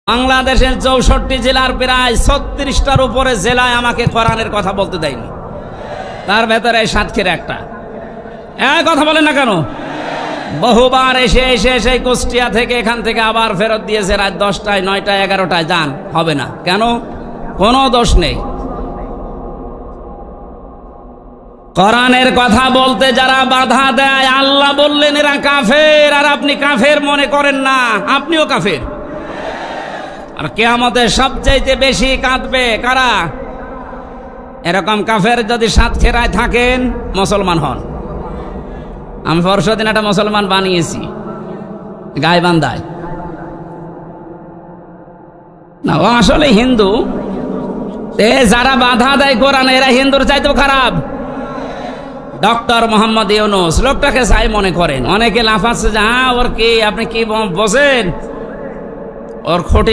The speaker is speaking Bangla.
বাংলাদেশের ৬৪ জেলার প্রায় ৩৬টার উপরে জেলায় আমাকে কোরআনের কথা বলতে দেয়নি, তার ভেতরে সাতক্ষীরা একটা। কথা বলেন না কেন? বহুবার এসে এসে সেই কুষ্টিয়া থেকে এখান থেকে আবার ফেরত দিয়েছে রাত 10টায় 9টায় 11টায়, যান, হবে না। কেন? কোনো দোষ নেই। কোরআনের কথা বলতে যারা বাধা দেয়, আল্লাহ বললেন এরা কাফের, আর আপনি কাফের মনে করেন না, আপনিও কাফের। আর কিয়ামতে সবচাইতে বেশি কাঁদবে কারা? এরকম কাফের যদি সাতক্ষীরায় থাকেন, মুসলমান হন। আমি পরশুদিন একটা মুসলমান বানিয়েছি গাইবান্ধায়, না ও আসলে হিন্দু। যারা বাধা দেয় কোরআনে, এরা হিন্দুর চাইতেও খারাপ। ডক্টর মোহাম্মদ ইউনূস লোকটাকে চাই মনে করেন, অনেকে লাফাচ্ছে যে হ্যাঁ ওর কি, আপনি কি বোঝেন, ওর খুঁটি